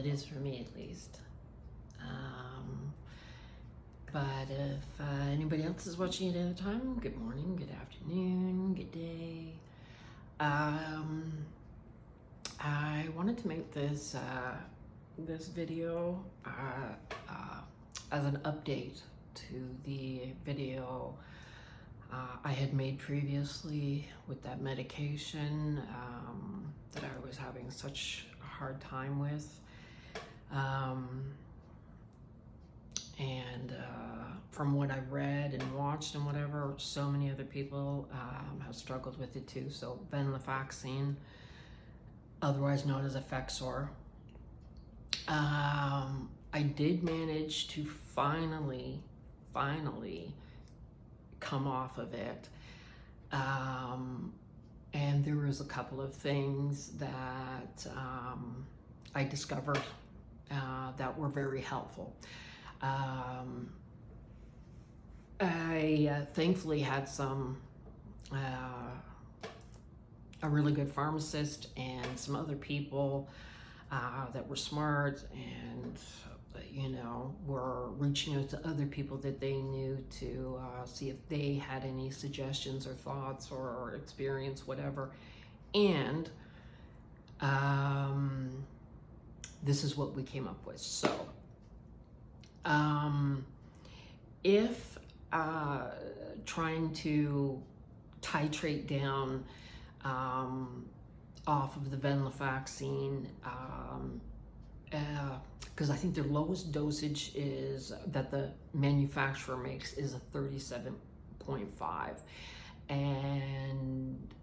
it is for me at least. But if anybody else is watching it at a time, good morning, good afternoon, good day. I wanted to make this this video as an update to the video I had made previously with that medication that I was having such a hard time with. And from what I've read and watched and whatever, so many other people have struggled with it too. So Venlafaxine, otherwise known as Effexor. I did manage to finally come off of it. And there was a couple of things that I discovered that were very helpful. I thankfully had a really good pharmacist and some other people that were smart and were reaching out to other people that they knew to see if they had any suggestions or thoughts or experience, whatever. And this is what we came up with. So if trying to titrate down off of the Venlafaxine, because I think their lowest dosage is that the manufacturer makes is a 37.5, and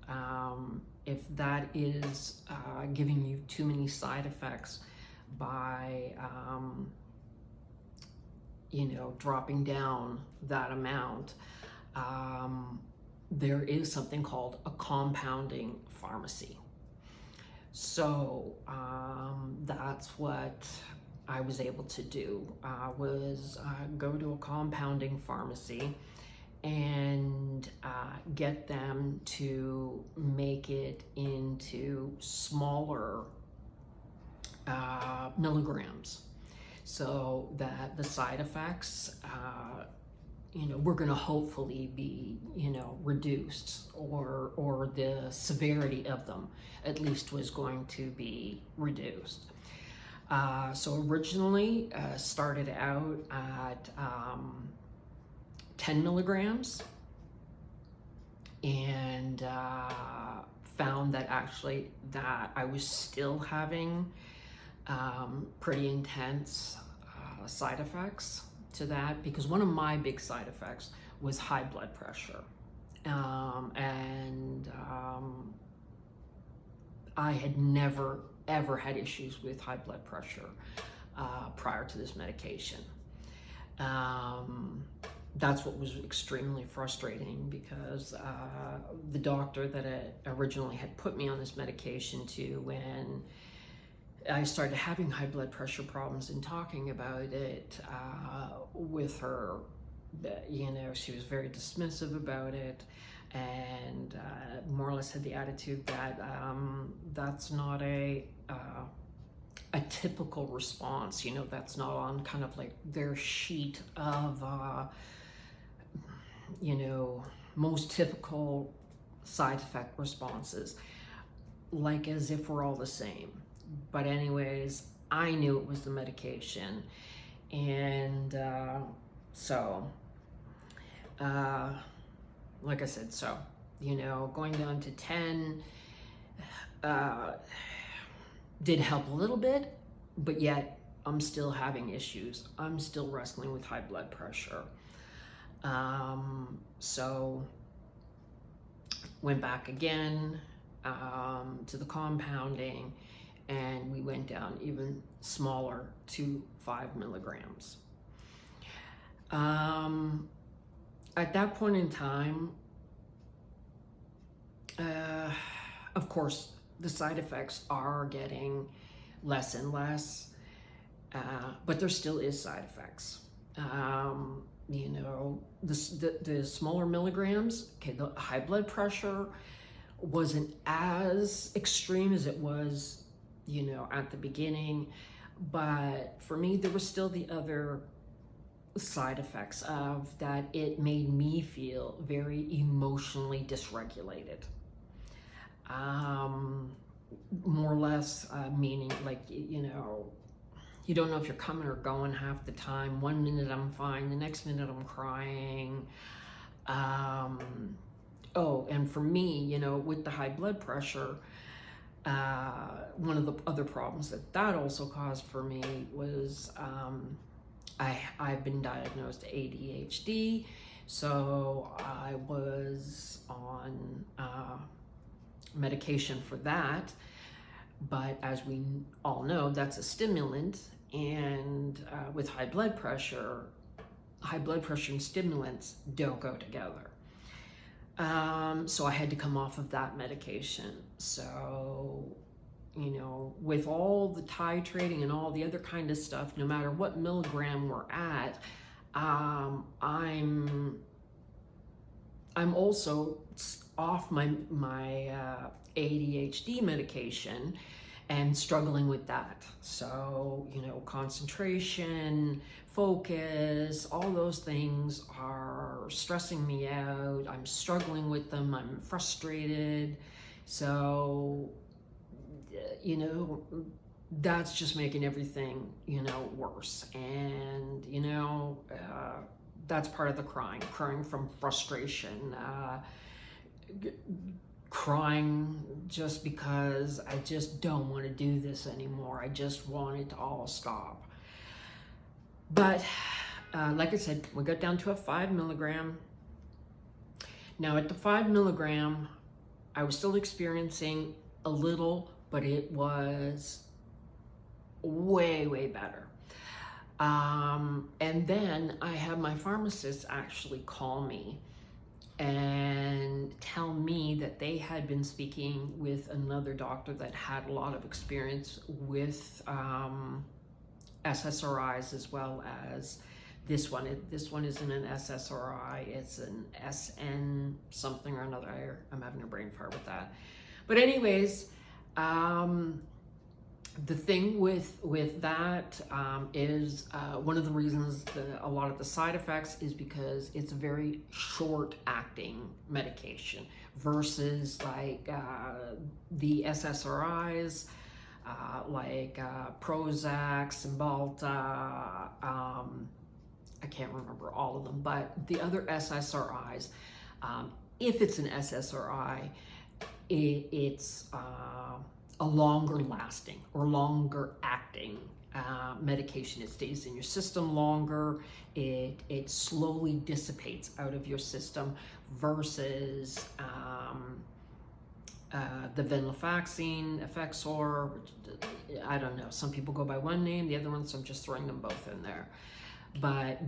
if that is giving you too many side effects by dropping down that amount, there is something called a compounding pharmacy. So that's what I was able to do, was go to a compounding pharmacy and get them to make it into smaller milligrams, so that the side effects we're going to hopefully be reduced, or the severity of them at least was going to be reduced. So originally started out at 10 milligrams, and found that actually that I was still having pretty intense side effects to that, because one of my big side effects was high blood pressure. I had never ever had issues with high blood pressure prior to this medication. That's what was extremely frustrating, because the doctor that originally had put me on this medication to, when I started having high blood pressure problems and talking about it with her, she was very dismissive about it, and more or less had the attitude that that's not a typical response. That's not on kind of like their sheet of most typical side effect responses, like as if we're all the same. But anyways, I knew it was the medication, and like I said, going down to 10 did help a little bit, but yet I'm still having issues. I'm still wrestling with high blood pressure. So went back again to the compounding, and we went down even smaller to 5 milligrams. At that point in time, of course, the side effects are getting less and less, but there still is side effects. The smaller milligrams, okay, the high blood pressure wasn't as extreme as it was, at the beginning, But for me, there was still the other side effects of that. It made me feel very emotionally dysregulated. More or less, meaning like, you know, you don't know if you're coming or going half the time. 1 minute I'm fine, the next minute I'm crying. Oh, and for me, you know, with the high blood pressure, one of the other problems that also caused for me was I've been diagnosed ADHD, so I was on medication for that. But as we all know, that's a stimulant, and with high blood pressure and stimulants don't go together. So I had to come off of that medication. So, you know, with all the titrating and all the other kind of stuff, no matter what milligram we're at, I'm also off my ADHD medication and struggling with that. So, you know, concentration, focus, all those things are stressing me out. I'm struggling with them. I'm frustrated. So, you know, that's just making everything, you know, worse. And, you know, that's part of the crying from frustration, crying just because I just don't want to do this anymore. I just want it to all stop. But like I said, we got down to a 5 milligram. Now at the 5 milligram, I was still experiencing a little, but it was way, way better. And then I had my pharmacist actually call me and tell me that they had been speaking with another doctor that had a lot of experience with SSRIs, as well as this one. This one isn't an SSRI, it's an SN something or another. I'm having a brain fart with that. But anyways, the thing with that is one of the reasons a lot of the side effects is because it's a very short acting medication versus like the SSRIs, like Prozac, Cymbalta, I can't remember all of them, but the other SSRIs, if it's an SSRI, it's a longer lasting or longer acting medication. It stays in your system longer. It slowly dissipates out of your system versus the Venlafaxine, Effexor, I don't know. Some people go by one name, the other one, so I'm just throwing them both in there. But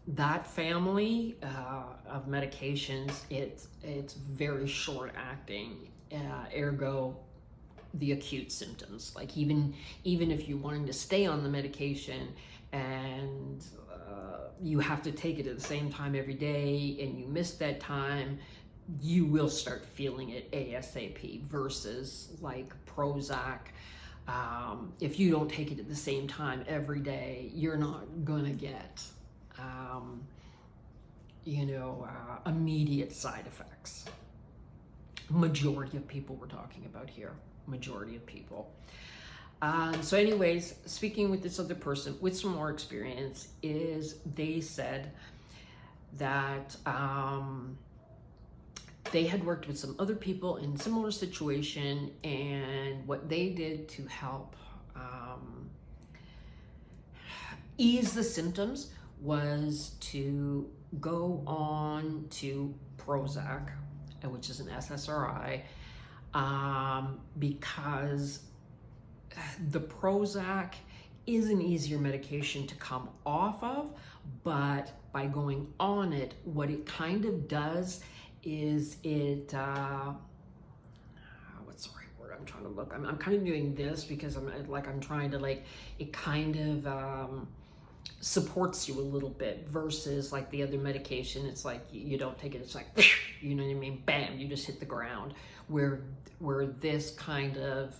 that family of medications, it's very short acting. Ergo the acute symptoms, like even if you're wanting to stay on the medication and you have to take it at the same time every day and you miss that time, you will start feeling it ASAP versus like Prozac. If you don't take it at the same time every day, you're not gonna get immediate side effects. Majority of people we're talking about here, majority of people. So anyways, speaking with this other person with some more experience, is they said that they had worked with some other people in similar situation, and what they did to help ease the symptoms was to go on to Prozac, which is an SSRI, because the Prozac is an easier medication to come off of, but by going on it, what it kind of does is it, what's the right word I'm trying to look? I'm kind of doing this because I'm trying to it kind of supports you a little bit versus like the other medication. It's like you don't take it, it's like, you know what I mean, bam, you just hit the ground. Where this kind of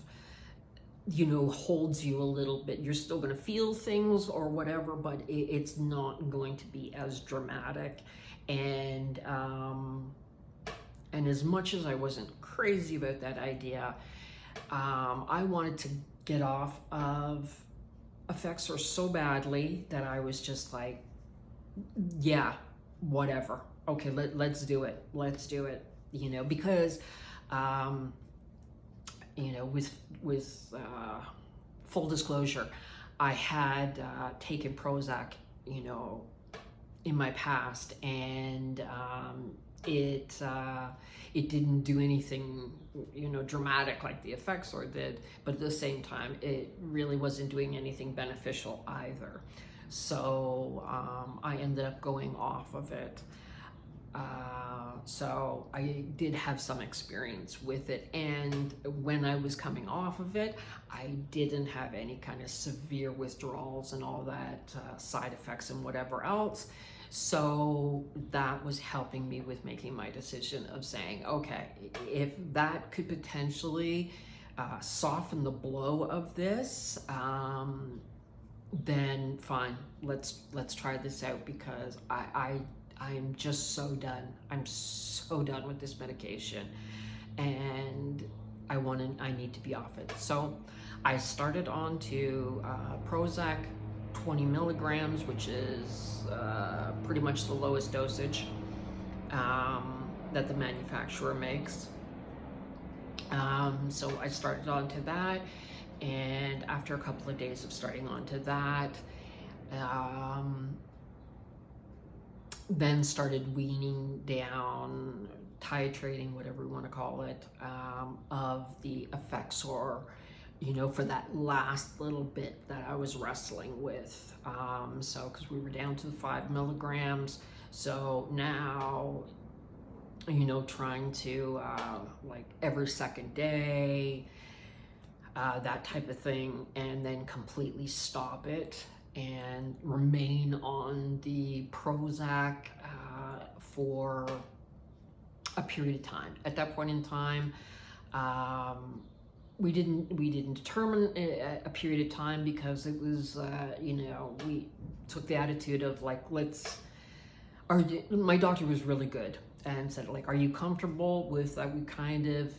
holds you a little bit. You're still going to feel things or whatever, but it's not going to be as dramatic. And as much as I wasn't crazy about that idea, I wanted to get off of Effexor so badly that I was just like, yeah, whatever. Okay, let's do it. Let's do it. Because with full disclosure, I had taken Prozac, in my past, and it didn't do anything, dramatic like the Effexor did, but at the same time, it really wasn't doing anything beneficial either. So I ended up going off of it. So I did have some experience with it, and when I was coming off of it, I didn't have any kind of severe withdrawals and all that side effects and whatever else. So that was helping me with making my decision of saying, okay, if that could potentially soften the blow of this, then fine, let's try this out, because I'm just so done. I'm so done with this medication, and I need to be off it. So I started on to Prozac 20 milligrams, which is pretty much the lowest dosage that the manufacturer makes. So I started onto that, and after a couple of days of starting onto that, then started weaning down, titrating, whatever you want to call it, of the Effexor, for that last little bit that I was wrestling with. So, because we were down to the 5 milligrams. So now, trying to, like every second day, that type of thing, and then completely stop it and remain on the Prozac for a period of time. At that point in time, we didn't determine a period of time, because it was we took the attitude of like, my doctor was really good and said, like, are you comfortable with that? We kind of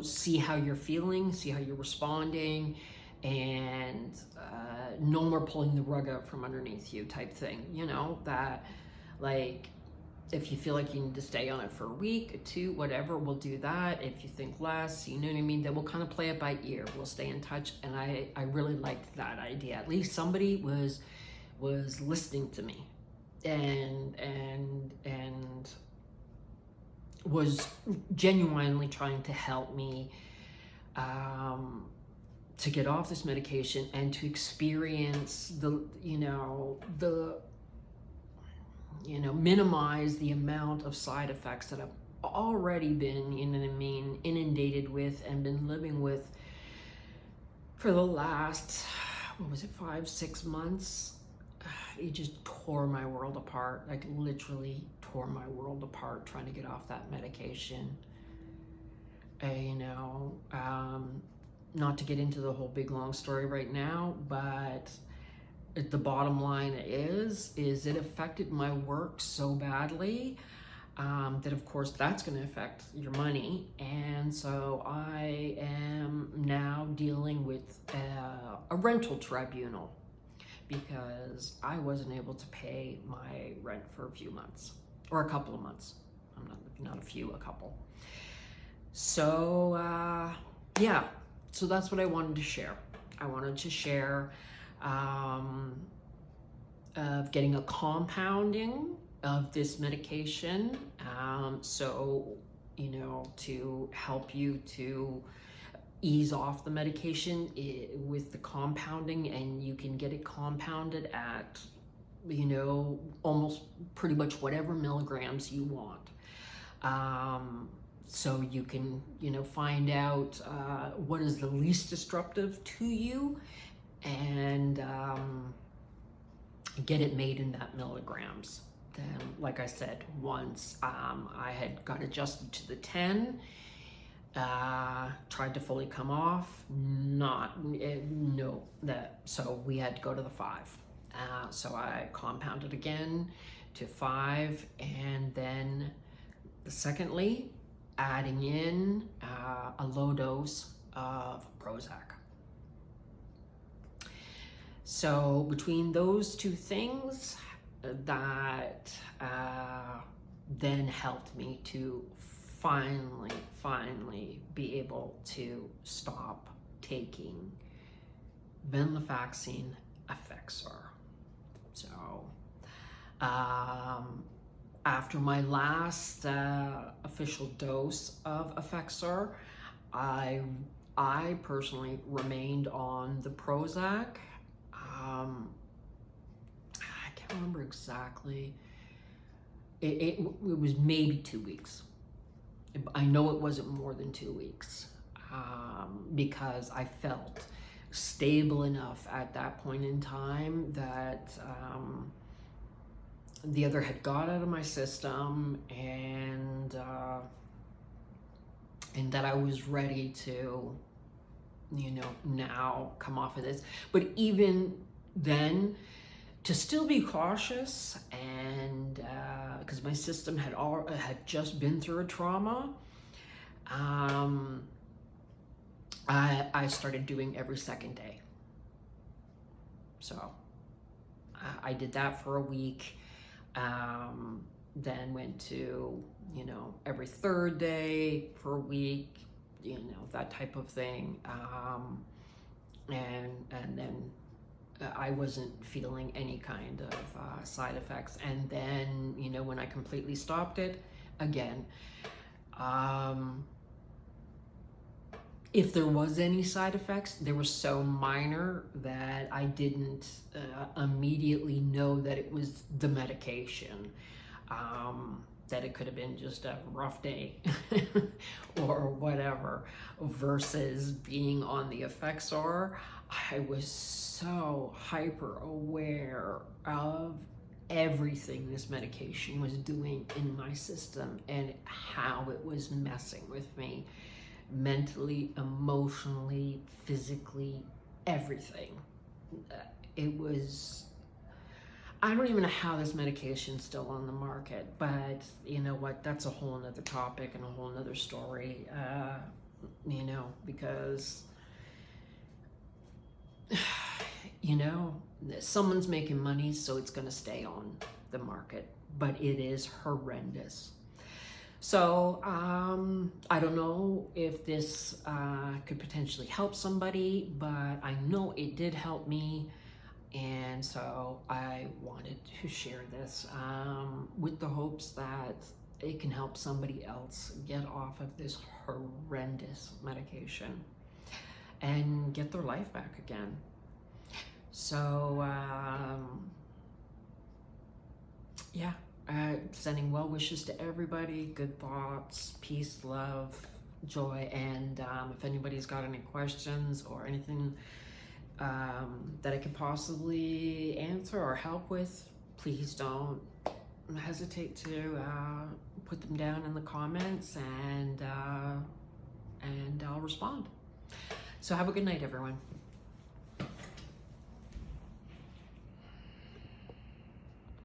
see how you're feeling, see how you're responding, and no more pulling the rug out from underneath you type thing, that, like, if you feel like you need to stay on it for a week or two, whatever, we'll do that. If you think less, you know what I mean, then we'll kind of play it by ear. We'll stay in touch. And I really liked that idea. At least somebody was listening to me and was genuinely trying to help me to get off this medication and to experience minimize the amount of side effects that I've already been, inundated with and been living with for the last, 5-6 months. It just tore my world apart, like literally tore my world apart trying to get off that medication. Not to get into the whole big long story right now, but the bottom line is it affected my work so badly that of course that's going to affect your money. And so I am now dealing with a rental tribunal, because I wasn't able to pay my rent for a few months, or a couple of months. Not a few, a couple. So yeah, so that's what I wanted to share. I wanted to share of getting a compounding of this medication, so to help you to ease off the medication with the compounding, and you can get it compounded at almost pretty much whatever milligrams you want. So you can find out what is the least disruptive to you, and get it made in that milligrams. Then, like I said, once I had got adjusted to the 10, Tried to fully come off, no, so we had to go to the 5. So I compounded again to 5, and then secondly, adding in a low dose of Prozac. So between those two things, that then helped me to finally be able to stop taking Venlafaxine Effexor. So after my last official dose of Effexor, I personally remained on the Prozac. I can't remember exactly. It was maybe 2 weeks. I know it wasn't more than 2 weeks, because I felt stable enough at that point in time that the other had got out of my system, and that I was ready to, now come off of this. But even then, to still be cautious, and because my system had just been through a trauma, I started doing every second day. So I did that for a week, then went to, every third day for a week, that type of thing, and then I wasn't feeling any kind of side effects. And then, when I completely stopped it, again, if there was any side effects, they were so minor that I didn't immediately know that it was the medication, that it could have been just a rough day or whatever, versus being on the Effexor. I was so hyper aware of everything this medication was doing in my system and how it was messing with me mentally, emotionally, physically, everything. It was, I don't even know how this medication's still on the market, but you know what, that's a whole nother topic and a whole nother story, because someone's making money, so it's going to stay on the market, but it is horrendous. So I don't know if this could potentially help somebody, but I know it did help me, and so I wanted to share this with the hopes that it can help somebody else get off of this horrendous medication and get their life back again. So yeah, sending well wishes to everybody, good thoughts, peace, love, joy, and if anybody's got any questions or anything that I could possibly answer or help with, please don't hesitate to put them down in the comments, and I'll respond. So have a good night, everyone.